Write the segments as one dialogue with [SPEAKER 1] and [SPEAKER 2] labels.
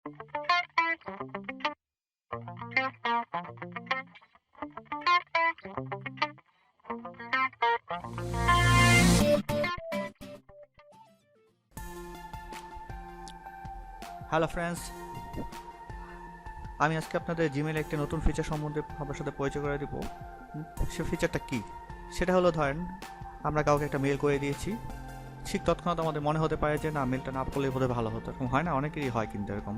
[SPEAKER 1] Hello friends, আমি আজকে আপনাদের জিমেইলে একটি নতুন ফিচার সম্বন্ধে আপনার সাথে পরিচয় করে দিব। সে ফিচারটা কি? সেটা হলো, ধরেন আমরা কাউকে একটা মেল করে দিয়েছি, ঠিক তৎক্ষণাৎ আমাদের মনে হতে পারে যে না, মেলটা না করলেই বোধহয় ভালো হতো। এরকম হয় না? অনেকেরই হয় কিন্তু এরকম।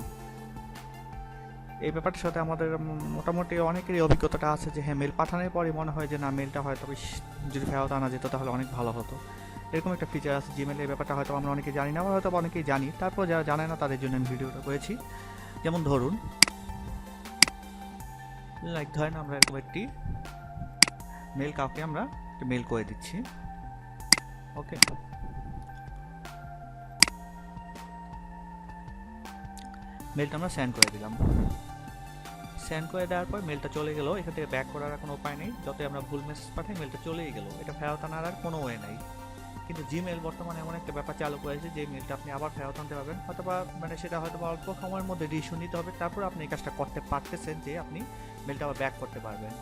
[SPEAKER 1] এই ব্যাপারটার সাথে আমাদের মোটামুটি অনেকেরই অভিজ্ঞতাটা আছে যে হ্যাঁ, মেল পাঠানোর পরই মনে হয় যে না, মেলটা হয়তো যদি ফেরত আনা যেত তাহলে অনেক ভালো হতো। এরকম একটা ফিচার আছে জিমেইলে। এই ব্যাপারটা হয়তো আমরা অনেকে জানি না, আবার হয়তো অনেকেই জানি। তারপর যারা জানে না তাদের জন্য আমি ভিডিওটা করেছি। যেমন ধরুন, ধরেন আমরা এরকম একটি মেল কাউকে আমরা মেল করে দিচ্ছি। ওকে, মেলটা আমরা সেন্ড করে দিলাম। সেন্ড করে দেওয়ার পর মেলটা চলে গেল। এখান থেকে ব্যাক করার কোনো উপায় নেই। যতই আমরা ভুল মেসেজ পাঠাই, মেলটা চলেই গেল। এটা ফেরত আনার আর কোনো ওয়ে নাই। কিন্তু জিমেল বর্তমানে এমন একটা ব্যাপার চালু করেছে যে মেলটা আপনি আবার ফেরত আনতে পারবেন, অথবা সেটা হয়তো অল্প সময়ের মধ্যে ডিসিশন নিতে হবে, তারপর আপনি এই কাজটা করতে পারতেছেন যে আপনি মেলটা আবার ব্যাক করতে পারবেন।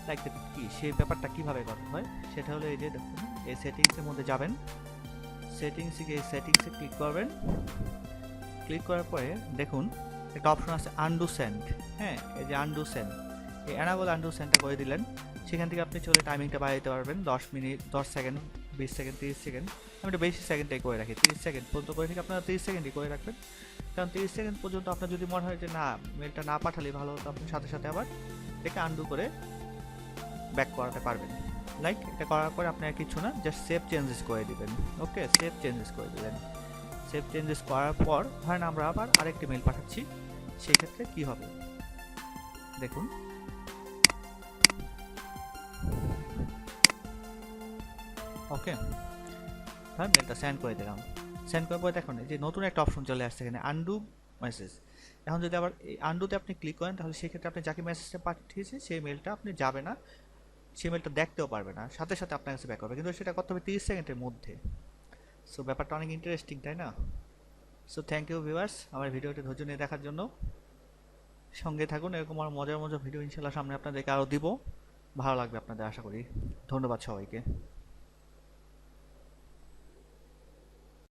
[SPEAKER 1] লাইক কি সেই ব্যাপারটা কীভাবে করতে হয় সেটা হলো, এই যে দেখুন, এই সেটিংসের মধ্যে যাবেন। সেটিংসে গিয়ে সেটিংসে ক্লিক করবেন। ক্লিক করার পরে দেখুন একটা অপশন আছে আনডু সেন্ড। হ্যাঁ, এই যে আনডু সেন্ড, এই অ্যানাবল আনডু সেন্ডটা করে দিলেন। সেখান থেকে আপনি চলে টাইমিংটা বাড়িয়ে দিতে পারবেন 10 মিনিট, 10 সেকেন্ড, 20 সেকেন্ড, 30 সেকেন্ড। আমি একটু বেশি সেকেন্ডটাই করে রাখি, 30 সেকেন্ড পর্যন্ত করে থেকে আপনারা 30 সেকেন্ডই করে রাখবেন। কারণ 30 সেকেন্ড পর্যন্ত আপনার যদি মনে হয় যে না, মেলটা না পাঠালেই ভালো হতো, আপনি সাথে সাথে আবার এটাকে আনডু করে ব্যাক করাতে পারবেন। লাইক এটা করার পরে আপনি আর কিছু না, জাস্ট সেভ চেঞ্জেস করে দিবেন। ওকে, সেভ চেঞ্জেস করে দিবেন। সেভ চেঞ্জেস করার পর ধরেন আমরা আবার আরেকটি মেল পাঠাচ্ছি। সেই ক্ষেত্রে কি হবে দেখুন। ওকে, হ্যাঁ, মেলটা সেন্ড করে দিলাম। সেন্ড করার পর দেখুন এই যে নতুন একটা অপশন চলে আসছে এখানে, আনডু মেসেজ। এখন যদি আবার এই আনডুতে আপনি ক্লিক করেন, তাহলে সেক্ষেত্রে আপনি যাকে মেসেজটা পাঠিয়েছে সেই মেলটা আপনি যাবে না, সেই মেলটা দেখতেও পারবে না, সাথে সাথে আপনার কাছে ব্যাক হবে। কিন্তু সেটা করতে হবে 30 সেকেন্ডের মধ্যে। সো ব্যাপারটা অনেক ইন্টারেস্টিং, তাই না? সো থ্যাংক ইউ ভিউয়ার্স, আমার ভিডিওটি ধৈর্য নিয়ে দেখার জন্য। সঙ্গে থাকুন, এরকম আর মজার মজার ভিডিও ইনশাল্লাহ সামনে আপনাদেরকে আরও দিব। ভালো লাগবে আপনাদের আশা করি। ধন্যবাদ সবাইকে।